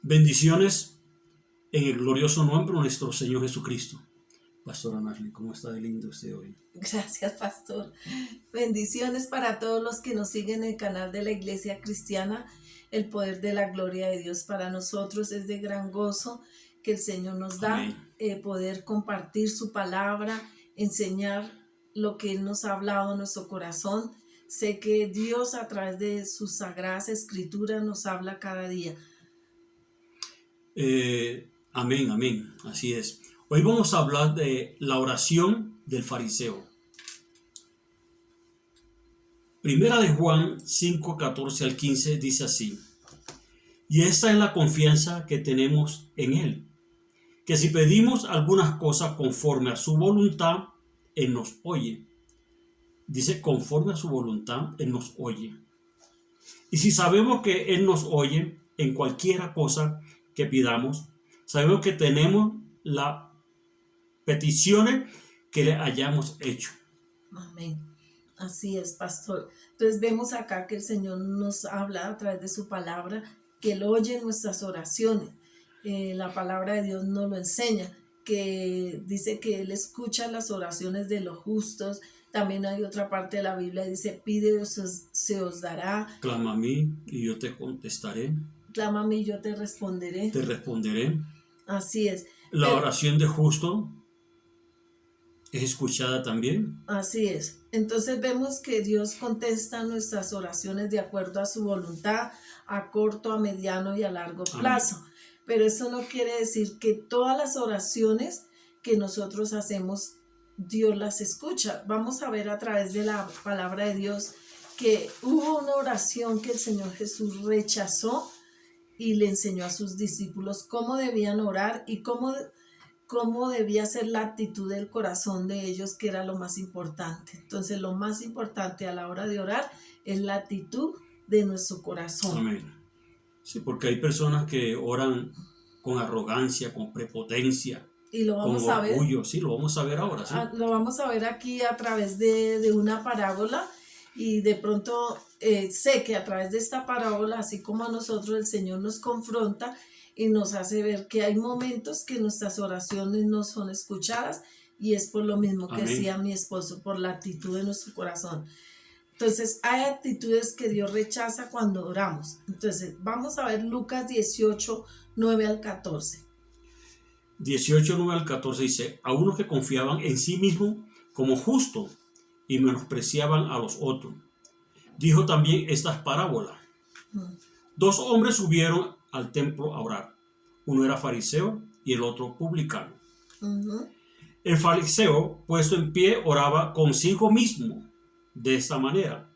Bendiciones en el glorioso nombre de nuestro Señor Jesucristo. Pastora Narly, ¿cómo está de lindo usted hoy? Gracias, pastor. Bendiciones para todos los que nos siguen en el canal de la Iglesia Cristiana. El poder de la gloria de Dios para nosotros es de gran gozo que el Señor nos da, poder compartir su palabra, enseñar lo que Él nos ha hablado en nuestro corazón. Sé que Dios a través de sus sagradas escrituras nos habla cada día. Amén, amén, así es. Hoy vamos a hablar de la oración del fariseo. Primera de Juan 5, 14 al 15 dice así: y esta es la confianza que tenemos en Él, que si pedimos algunas cosas conforme a su voluntad, Él nos oye. Dice conforme a su voluntad, Él nos oye. Y si sabemos que Él nos oye en cualquiera cosa que pidamos, sabemos que tenemos las peticiones que le hayamos hecho. Amén. Así es, pastor. Entonces vemos acá que el Señor nos habla a través de su palabra, que Él oye nuestras oraciones. La palabra de Dios nos lo enseña, que dice que Él escucha las oraciones de los justos. También hay otra parte de la Biblia que dice: pide, se os dará. Clama a mí y yo te contestaré. Clama a mí y yo te responderé. Te responderé. Así es. La oración de justo es escuchada también. Así es. Entonces vemos que Dios contesta nuestras oraciones de acuerdo a su voluntad, a corto, a mediano y a largo plazo. Amén. Pero eso no quiere decir que todas las oraciones que nosotros hacemos, Dios las escucha. Vamos a ver a través de la palabra de Dios que hubo una oración que el Señor Jesús rechazó y le enseñó a sus discípulos cómo debían orar y cómo debía ser la actitud del corazón de ellos, que era lo más importante. Entonces, lo más importante a la hora de orar es la actitud de nuestro corazón. Amén. Sí, porque hay personas que oran con arrogancia, con prepotencia, y lo vamos con orgullo. A ver. Sí, lo vamos a ver ahora. ¿Sí? Lo vamos a ver aquí a través de una parábola. Y de pronto sé que a través de esta parábola, así como a nosotros, el Señor nos confronta y nos hace ver que hay momentos que nuestras oraciones no son escuchadas, y es por lo mismo que decía mi esposo, por la actitud de nuestro corazón. Entonces hay actitudes que Dios rechaza cuando oramos. Entonces vamos a ver Lucas 18, 9 al 14. 18, 9 al 14 dice: a unos que confiaban en sí mismos como justos y menospreciaban a los otros, dijo también estas parábolas. Dos hombres subieron al templo a orar. Uno era fariseo y el otro publicano. El fariseo, puesto en pie, oraba consigo mismo de esta manera: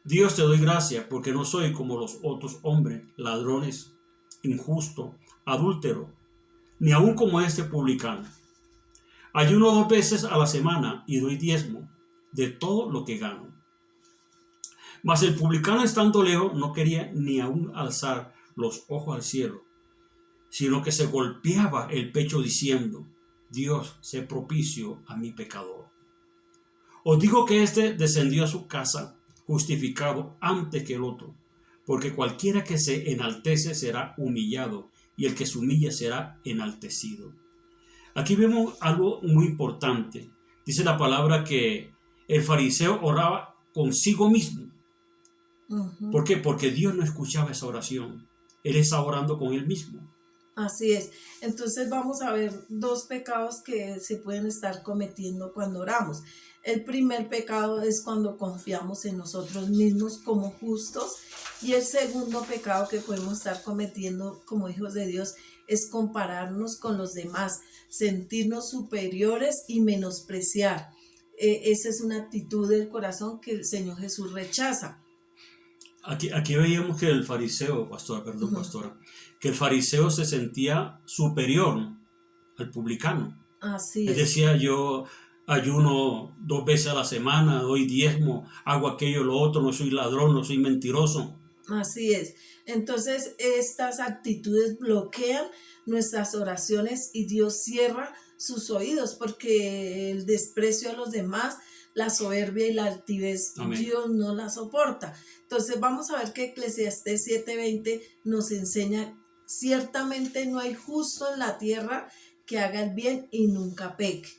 Dios, te doy gracias porque no soy como los otros hombres, ladrones, injustos, adúlteros, ni aun como este publicano. Ayuno 2 veces a la semana y doy diezmo de todo lo que gano. Mas el publicano, estando lejos, no quería ni aun alzar los ojos al cielo, sino que se golpeaba el pecho diciendo: Dios, sé propicio a mi pecador. Os digo que éste descendió a su casa justificado antes que el otro, porque cualquiera que se enaltece será humillado, y el que se humilla será enaltecido. Aquí vemos algo muy importante. Dice la palabra que el fariseo oraba consigo mismo. ¿Por qué? Porque Dios no escuchaba esa oración. Él estaba orando con él mismo. Así es. Entonces vamos a ver dos pecados que se pueden estar cometiendo cuando oramos. El primer pecado es cuando confiamos en nosotros mismos como justos, y el segundo pecado que podemos estar cometiendo como hijos de Dios es compararnos con los demás, sentirnos superiores y menospreciar. Esa es una actitud del corazón que el Señor Jesús rechaza. Aquí veíamos que el fariseo, pastora, que el fariseo se sentía superior al publicano. Así Él es. decía: yo ayuno 2 veces a la semana, doy diezmo, hago aquello, lo otro, no soy ladrón, no soy mentiroso. Así es. Entonces estas actitudes bloquean nuestras oraciones y Dios cierra sus oídos, porque el desprecio a los demás, la soberbia y la altivez, amén, Dios no la soporta. Entonces vamos a ver que Eclesiastés 7:20 nos enseña ciertamente no hay justo en la tierra que haga el bien y nunca peque.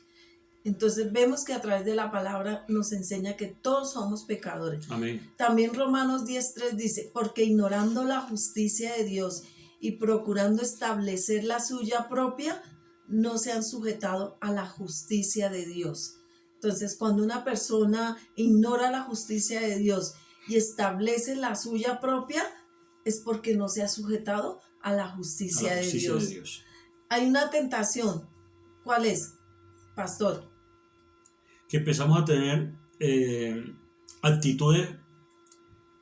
Entonces vemos que a través de la palabra nos enseña que todos somos pecadores. Amén. También Romanos 10:3 dice, porque ignorando la justicia de Dios y procurando establecer la suya propia, no se han sujetado a la justicia de Dios. Entonces, cuando una persona ignora la justicia de Dios y establece la suya propia, es porque no se ha sujetado a la justicia, de Dios. Hay una tentación. ¿Cuál es, pastor? Que empezamos a tener actitudes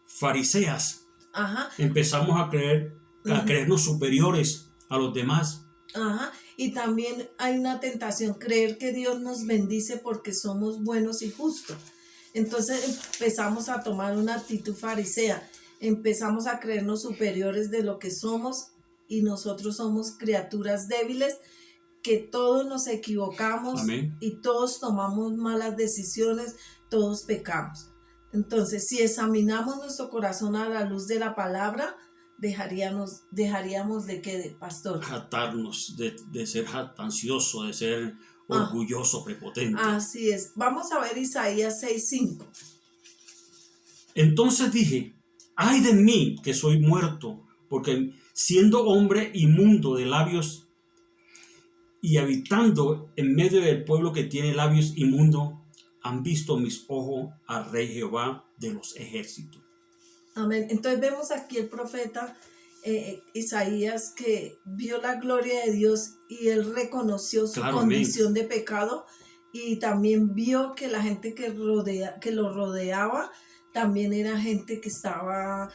fariseas. Ajá. Empezamos a creernos superiores a los demás. Ajá. Y también hay una tentación, creer que Dios nos bendice porque somos buenos y justos. Entonces empezamos a tomar una actitud farisea, empezamos a creernos superiores de lo que somos, y nosotros somos criaturas débiles, que todos nos equivocamos. Amén. Y todos tomamos malas decisiones, todos pecamos. Entonces, si examinamos nuestro corazón a la luz de la palabra, dejaríamos de qué, pastor. Jactarnos, de ser jactancioso, de ser orgulloso, prepotente. Así es. Vamos a ver Isaías 6:5. Entonces dije, ay de mí que soy muerto, porque siendo hombre inmundo de labios y habitando en medio del pueblo que tiene labios inmundos, han visto mis ojos al Rey Jehová de los ejércitos. Amén. Entonces vemos aquí el profeta Isaías, que vio la gloria de Dios y él reconoció su condición de pecado, y también vio que la gente que lo rodeaba también era gente que estaba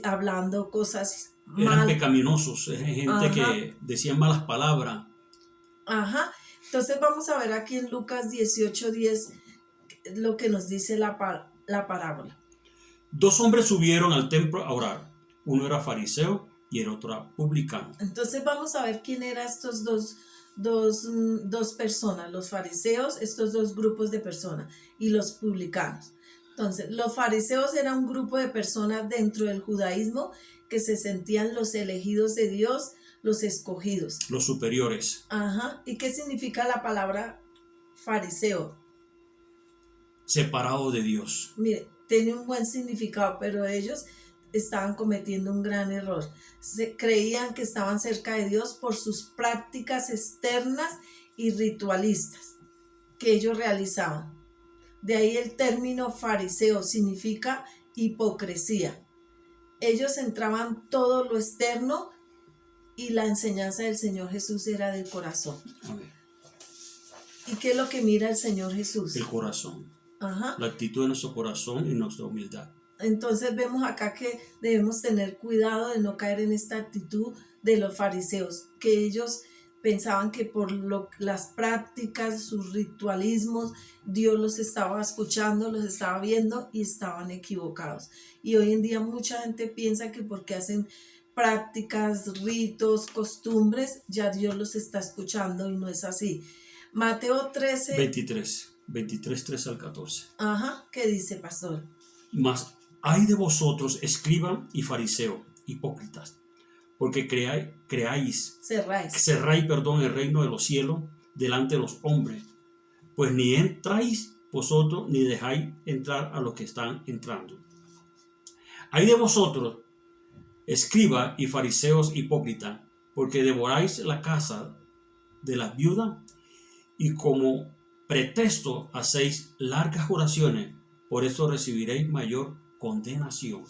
hablando cosas eran pecaminosos, gente que decían malas palabras. Ajá. Entonces vamos a ver aquí en Lucas 18:10 lo que nos dice la parábola. 2 hombres subieron al templo a orar. Uno era fariseo y el otro era publicano. Entonces vamos a ver quién eran estos dos personas, los fariseos, estos dos grupos de personas, y los publicanos. Entonces, los fariseos eran un grupo de personas dentro del judaísmo que se sentían los elegidos de Dios, los escogidos. Los superiores. Ajá. ¿Y qué significa la palabra fariseo? Separado de Dios. Mire, tiene un buen significado, pero ellos estaban cometiendo un gran error. Creían que estaban cerca de Dios por sus prácticas externas y ritualistas que ellos realizaban. De ahí el término fariseo significa hipocresía. Ellos entraban todo lo externo, y la enseñanza del Señor Jesús era del corazón. Amén. ¿Y qué es lo que mira el Señor Jesús? El corazón. Ajá. La actitud de nuestro corazón y nuestra humildad. Entonces vemos acá que debemos tener cuidado de no caer en esta actitud de los fariseos, que ellos pensaban que por las prácticas, sus ritualismos, Dios los estaba escuchando, los estaba viendo, y estaban equivocados. Y hoy en día mucha gente piensa que porque hacen prácticas, ritos, costumbres, ya Dios los está escuchando, y no es así. Mateo 13. 23, 3 al 14. Ajá, ¿qué dice, pastor? Mas ay de vosotros, escriban y fariseos, hipócritas, porque cerráis el reino de los cielos delante de los hombres, pues ni entráis vosotros, ni dejáis entrar a los que están entrando. Ay de vosotros, escriba y fariseos hipócritas, porque devoráis la casa de las viudas, y como pretexto hacéis largas oraciones, por eso recibiréis mayor condenación.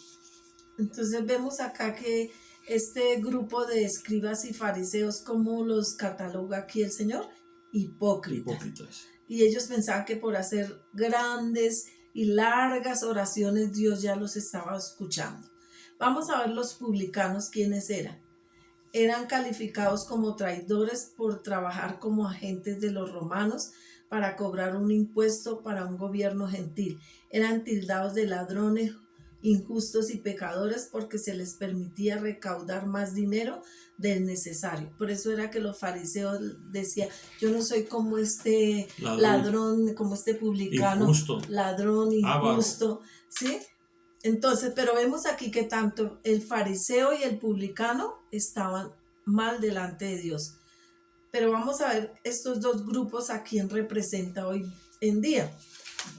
Entonces vemos acá que este grupo de escribas y fariseos, ¿cómo los cataloga aquí el Señor? Hipócritas. Y ellos pensaban que por hacer grandes y largas oraciones Dios ya los estaba escuchando. Vamos a ver los publicanos, ¿quiénes eran? Eran calificados como traidores por trabajar como agentes de los romanos para cobrar un impuesto para un gobierno gentil. Eran tildados de ladrones, injustos y pecadores, porque se les permitía recaudar más dinero del necesario. Por eso era que los fariseos decían: yo no soy como este ladrón, como este publicano, injusto. Ladrón, injusto, ¿sí? Entonces, pero vemos aquí que tanto el fariseo y el publicano estaban mal delante de Dios. Pero vamos a ver estos dos grupos a quién representa hoy en día.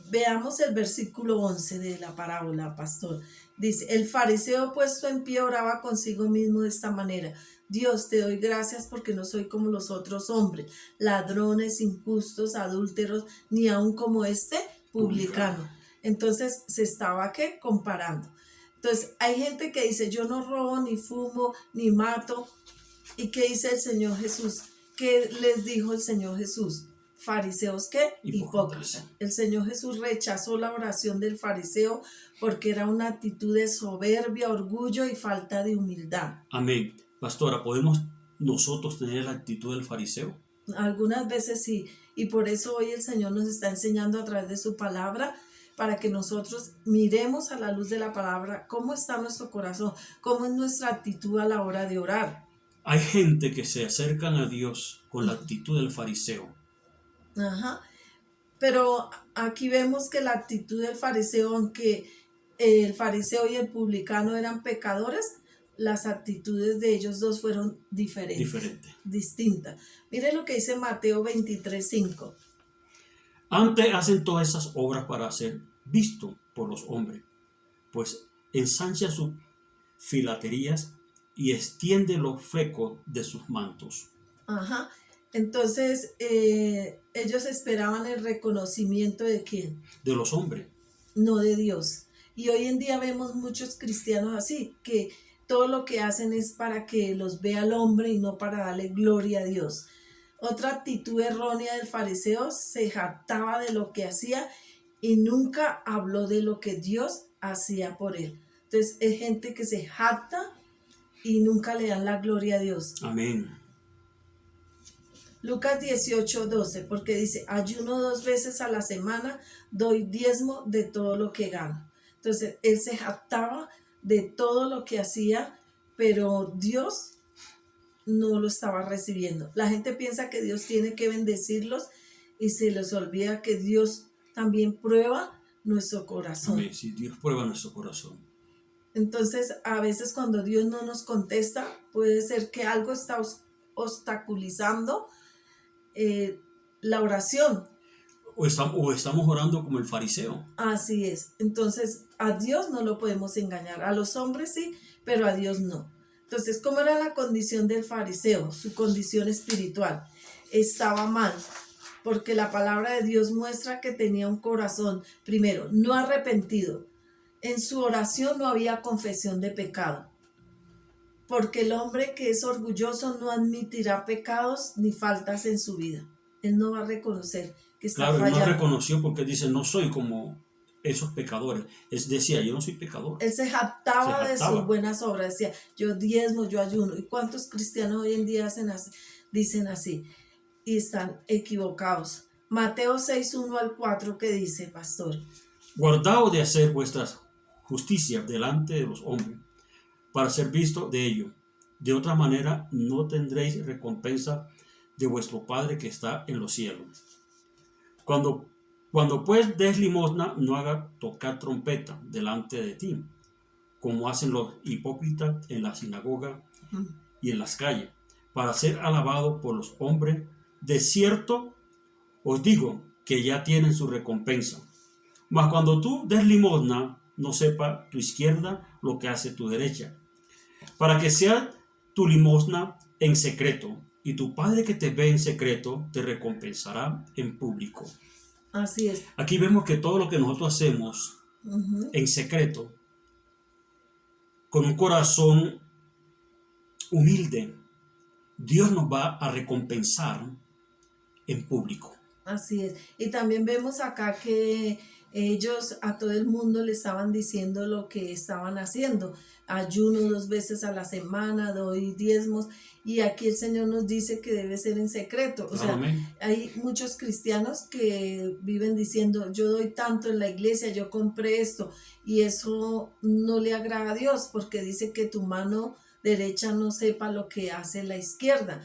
Veamos el versículo 11 de la parábola, pastor. Dice, el fariseo puesto en pie oraba consigo mismo de esta manera: Dios, te doy gracias porque no soy como los otros hombres, ladrones, injustos, adúlteros, ni aun como este publicano. Entonces se estaba ¿qué? Comparando. Entonces hay gente que dice, yo no robo, ni fumo, ni mato. ¿Y qué dice el Señor Jesús? ¿Qué les dijo el Señor Jesús? Fariseos, ¿qué? Hipócritas. El Señor Jesús rechazó la oración del fariseo porque era una actitud de soberbia, orgullo y falta de humildad. Amén. Pastora, ¿podemos nosotros tener la actitud del fariseo? Algunas veces sí, y por eso hoy el Señor nos está enseñando a través de su palabra, para que nosotros miremos a la luz de la palabra cómo está nuestro corazón, cómo es nuestra actitud a la hora de orar. Hay gente que se acercan a Dios con la actitud del fariseo. Ajá. Pero aquí vemos que la actitud del fariseo, aunque el fariseo y el publicano eran pecadores, las actitudes de ellos dos fueron distintas. Mire lo que dice Mateo 23:5. Antes hacen todas esas obras para ser visto por los hombres, pues ensancha sus filaterías y extiende los flecos de sus mantos. Ajá. Entonces, ellos esperaban el reconocimiento ¿de quién? De los hombres. No de Dios. Y hoy en día vemos muchos cristianos así, que todo lo que hacen es para que los vea el hombre y no para darle gloria a Dios. Otra actitud errónea del fariseo: se jactaba de lo que hacía y nunca habló de lo que Dios hacía por él. Entonces, es gente que se jacta y nunca le dan la gloria a Dios. Amén. Lucas 18:12, porque dice, ayuno 2 veces a la semana, doy diezmo de todo lo que gano. Entonces, él se jactaba de todo lo que hacía, pero Dios no lo estaba recibiendo. La gente piensa que Dios tiene que bendecirlos y se les olvida que Dios también prueba nuestro corazón. Amén. Sí, Dios prueba nuestro corazón. Entonces, a veces cuando Dios no nos contesta, puede ser que algo está obstaculizando la oración. O estamos orando como el fariseo. Así es. Entonces, a Dios no lo podemos engañar. A los hombres sí, pero a Dios no. Entonces, ¿cómo era la condición del fariseo? Su condición espiritual estaba mal, porque la palabra de Dios muestra que tenía un corazón, primero, no arrepentido. En su oración no había confesión de pecado, porque el hombre que es orgulloso no admitirá pecados ni faltas en su vida. Él no va a reconocer que está fallando. Él no reconoció porque dice, no soy como esos pecadores. Él decía, yo no soy pecador. Él se jactaba de sus buenas obras. Decía, yo diezmo, yo ayuno. ¿Y cuántos cristianos hoy en día dicen así? Y están equivocados. Mateo 6:1-4, ¿qué dice, pastor? Guardaos de hacer vuestras justicias delante de los hombres, para ser visto de ellos. De otra manera no tendréis recompensa de vuestro Padre que está en los cielos. Cuando pues des limosna, no haga tocar trompeta delante de ti, como hacen los hipócritas en la sinagoga y en las calles, para ser alabado por los hombres. De cierto os digo que ya tienen su recompensa. Mas cuando tú des limosna, no sepa tu izquierda lo que hace tu derecha, para que sea tu limosna en secreto, y tu Padre que te ve en secreto te recompensará en público. Así es. Aquí vemos que todo lo que nosotros hacemos en secreto, con un corazón humilde, Dios nos va a recompensar en público. Así es. Y también vemos acá que ellos a todo el mundo le estaban diciendo lo que estaban haciendo. Ayuno 2 veces a la semana, doy diezmos. Y aquí el Señor nos dice que debe ser en secreto. O sea, hay muchos cristianos que viven diciendo, yo doy tanto en la iglesia, yo compré esto. Y eso no le agrada a Dios, porque dice que tu mano derecha no sepa lo que hace la izquierda.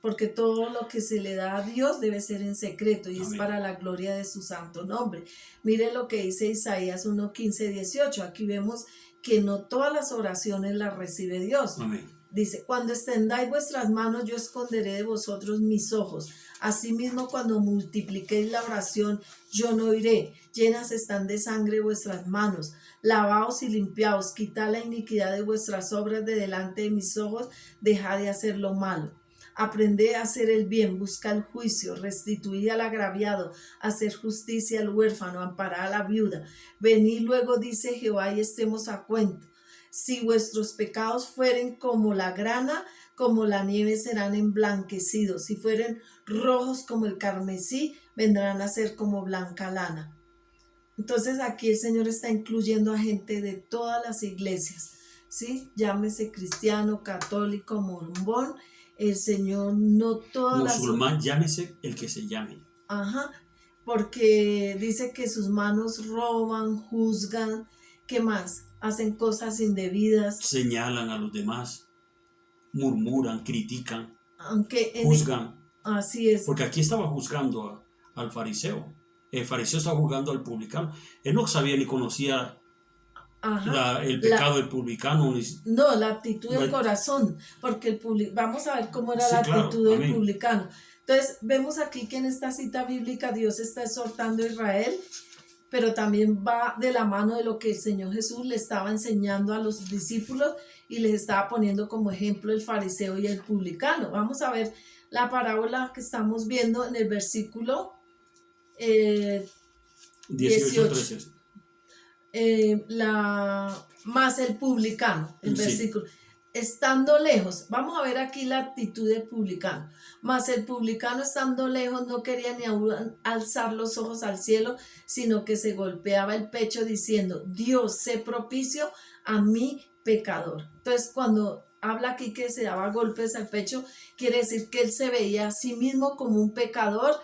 Porque todo lo que se le da a Dios debe ser en secreto y Amén. Es para la gloria de su santo nombre. Mire lo que dice Isaías 1:15-18. Aquí vemos que no todas las oraciones las recibe Dios. Amén. Dice, cuando extendáis vuestras manos, yo esconderé de vosotros mis ojos. Asimismo, cuando multipliquéis la oración, yo no oiré. Llenas están de sangre vuestras manos. Lavaos y limpiaos, quitad la iniquidad de vuestras obras de delante de mis ojos, dejad de hacer lo malo. Aprended a hacer el bien, busca el juicio, restituid al agraviado, hacer justicia al huérfano, amparar a la viuda. Venid luego, dice Jehová, y estemos a cuento. Si vuestros pecados fueren como la grana, como la nieve serán emblanquecidos. Si fueren rojos como el carmesí, vendrán a ser como blanca lana. Entonces aquí el Señor está incluyendo a gente de todas las iglesias, ¿sí? Llámese cristiano, católico, mormón. El Señor no todas las... Musulmán, llámese el que se llame. Ajá, porque dice que sus manos roban, juzgan, ¿qué más? Hacen cosas indebidas. Señalan a los demás, murmuran, critican, Aunque juzgan. Así es. Porque aquí estaba juzgando al fariseo. El fariseo estaba juzgando al publicano. Él no sabía ni conocía el pecado del publicano. No, la actitud del corazón. Porque vamos a ver cómo era sí, la claro, actitud del amén. publicano. Entonces, vemos aquí que en esta cita bíblica Dios está exhortando a Israel, pero también va de la mano de lo que el Señor Jesús le estaba enseñando a los discípulos y les estaba poniendo como ejemplo el fariseo y el publicano. Vamos a ver la parábola que estamos viendo en el versículo 18. 13. Más el publicano, el Sí. versículo. Estando lejos, vamos a ver aquí la actitud del publicano. Mas el publicano, estando lejos, no quería ni aún alzar los ojos al cielo, sino que se golpeaba el pecho diciendo: Dios, sé propicio a mí, pecador. Entonces, cuando habla aquí que se daba golpes al pecho, quiere decir que él se veía a sí mismo como un pecador,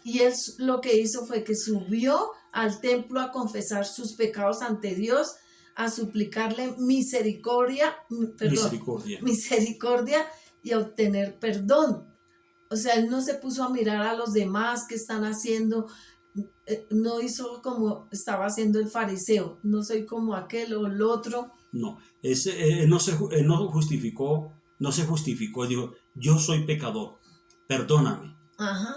y él lo que hizo fue que subió al templo a confesar sus pecados ante Dios, a suplicarle misericordia y a obtener perdón. O sea, él no se puso a mirar a los demás que están haciendo, no hizo como estaba haciendo el fariseo, no soy como aquel o el otro. No, él no se justificó, dijo: yo soy pecador, perdóname. Ajá.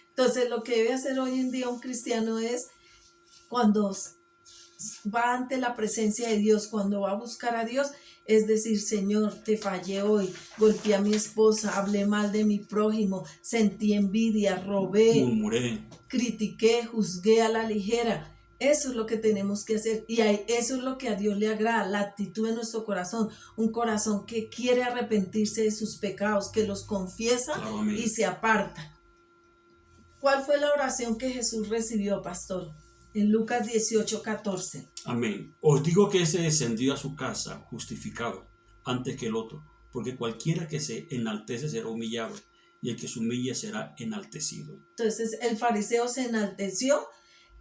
Entonces, lo que debe hacer hoy en día un cristiano es, cuando va ante la presencia de Dios, cuando va a buscar a Dios, es decir: Señor, te fallé hoy, golpeé a mi esposa, hablé mal de mi prójimo, sentí envidia, robé, murmuré, critiqué, juzgué a la ligera. Eso es lo que tenemos que hacer, y eso es lo que a Dios le agrada, la actitud de nuestro corazón, un corazón que quiere arrepentirse de sus pecados, que los confiesa, claro, y se aparta. ¿Cuál fue la oración que Jesús recibió, pastor? En Lucas 18:14. Amén. Os digo que ese descendió a su casa justificado antes que el otro, porque cualquiera que se enaltece será humillado, y el que se humilla será enaltecido. Entonces el fariseo se enalteció,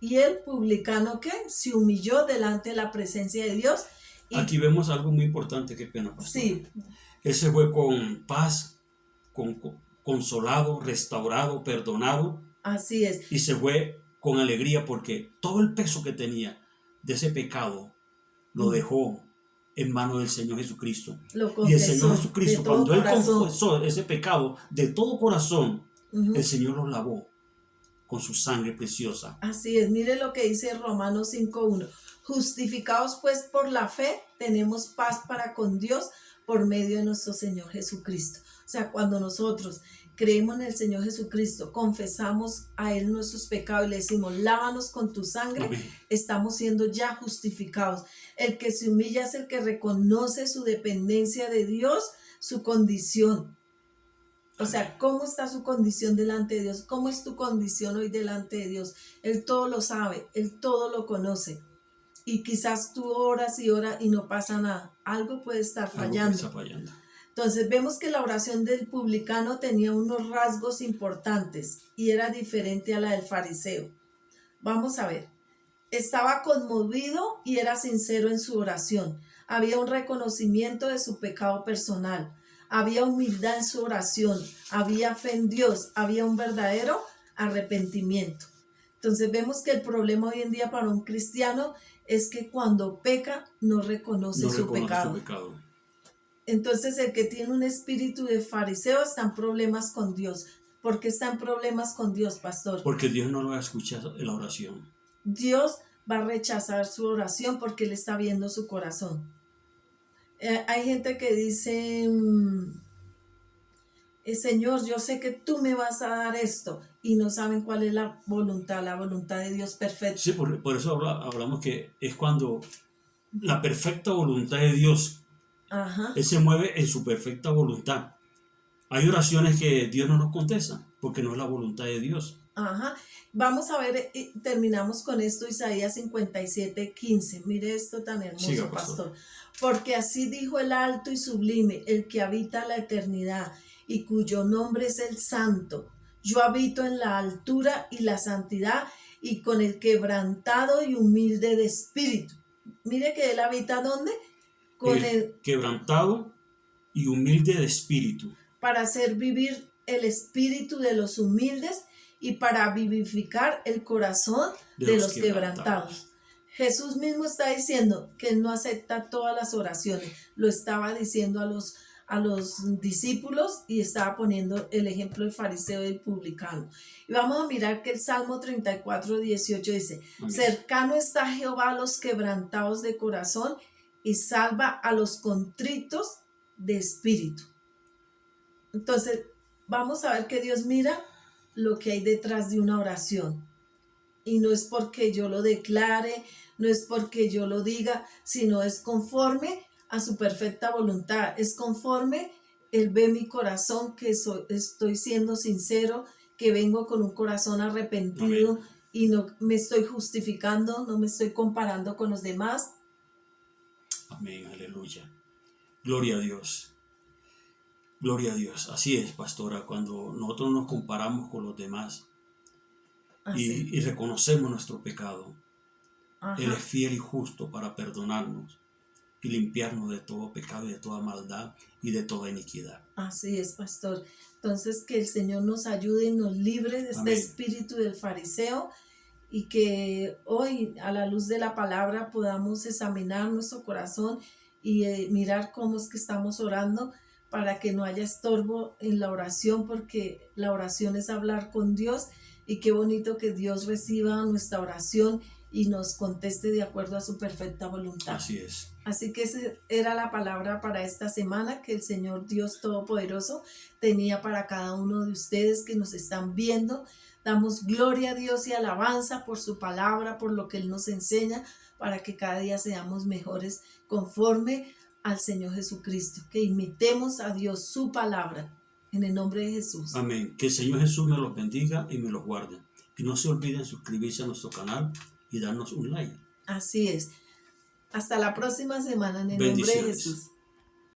y el publicano, ¿qué? Se humilló delante de la presencia de Dios. Aquí vemos algo muy importante, qué pena, pastor. Sí. Él se fue con paz, consolado, restaurado, perdonado. Así es. Y se fue con alegría, porque todo el peso que tenía de ese pecado lo dejó en manos del Señor Jesucristo. Y el Señor Jesucristo, cuando él confesó ese pecado de todo corazón, el Señor lo lavó con su sangre preciosa. Así es. Mire lo que dice Romanos 5:1. Justificados pues por la fe, tenemos paz para con Dios por medio de nuestro Señor Jesucristo. O sea, cuando nosotros creemos en el Señor Jesucristo, confesamos a Él nuestros pecados y le decimos: lávanos con tu sangre, amén, estamos siendo ya justificados. El que se humilla es el que reconoce su dependencia de Dios, su condición. O sea, ¿cómo está su condición delante de Dios? ¿Cómo es tu condición hoy delante de Dios? Él todo lo sabe, Él todo lo conoce. Y quizás tú oras y oras y no pasa nada. Algo puede estar fallando. Entonces vemos que la oración del publicano tenía unos rasgos importantes y era diferente a la del fariseo. Vamos a ver. Estaba conmovido y era sincero en su oración. Había un reconocimiento de su pecado personal. Había humildad en su oración. Había fe en Dios. Había un verdadero arrepentimiento. Entonces vemos que el problema hoy en día para un cristiano es que cuando peca no reconoce No su reconoce pecado. su pecado. Entonces el que tiene un espíritu de fariseo está en problemas con Dios. ¿Por qué está en problemas con Dios, pastor? Porque Dios no lo va a escuchar en la oración. Dios va a rechazar su oración porque Él está viendo su corazón. Hay gente que dice, Señor, yo sé que tú me vas a dar esto, y no saben cuál es la voluntad de Dios perfecta. Sí, por eso hablamos que es cuando la perfecta voluntad de Dios, Ajá. Él se mueve en su perfecta voluntad. Hay oraciones que Dios no nos contesta porque no es la voluntad de Dios. Ajá. Vamos a ver, terminamos con esto, Isaías 57:15. Mire esto tan hermoso, Siga, pastor. Porque así dijo el alto y sublime, el que habita la eternidad y cuyo nombre es el Santo. Yo habito en la altura y la santidad y con el quebrantado y humilde de espíritu. Mire que Él habita ¿dónde? Con el quebrantado y humilde de espíritu. Para hacer vivir el espíritu de los humildes y para vivificar el corazón de los quebrantados. Jesús mismo está diciendo que Él no acepta todas las oraciones. Lo estaba diciendo a los discípulos y estaba poniendo el ejemplo del fariseo y del publicano. Y vamos a mirar que el Salmo 34:18 dice, amén. Cercano está Jehová a los quebrantados de corazón y salva a los contritos de espíritu. Entonces, vamos a ver que Dios mira lo que hay detrás de una oración. Y no es porque yo lo declare, no es porque yo lo diga, sino es conforme a su perfecta voluntad. Es conforme, Él ve mi corazón, que estoy siendo sincero, que vengo con un corazón arrepentido. Amén. Y no me estoy justificando, no me estoy comparando con los demás. Amén, aleluya. Gloria a Dios. Gloria a Dios. Así es, pastora, cuando nosotros nos comparamos con los demás y reconocemos nuestro pecado, ajá, Él es fiel y justo para perdonarnos y limpiarnos de todo pecado y de toda maldad y de toda iniquidad. Así es, pastor. Entonces, que el Señor nos ayude y nos libre de este amén. Espíritu del fariseo y que hoy, a la luz de la palabra, podamos examinar nuestro corazón y mirar cómo es que estamos orando, para que no haya estorbo en la oración, porque la oración es hablar con Dios, y qué bonito que Dios reciba nuestra oración y nos conteste de acuerdo a su perfecta voluntad. Así es. Así que esa era la palabra para esta semana que el Señor Dios Todopoderoso tenía para cada uno de ustedes que nos están viendo. Damos gloria a Dios y alabanza por su palabra, por lo que Él nos enseña, para que cada día seamos mejores conforme al Señor Jesucristo, que imitemos a Dios, su palabra, en el nombre de Jesús. Amén. Que el Señor Jesús me los bendiga y me los guarde. Y no se olviden suscribirse a nuestro canal y darnos un like. Así es. Hasta la próxima semana en el nombre de Jesús.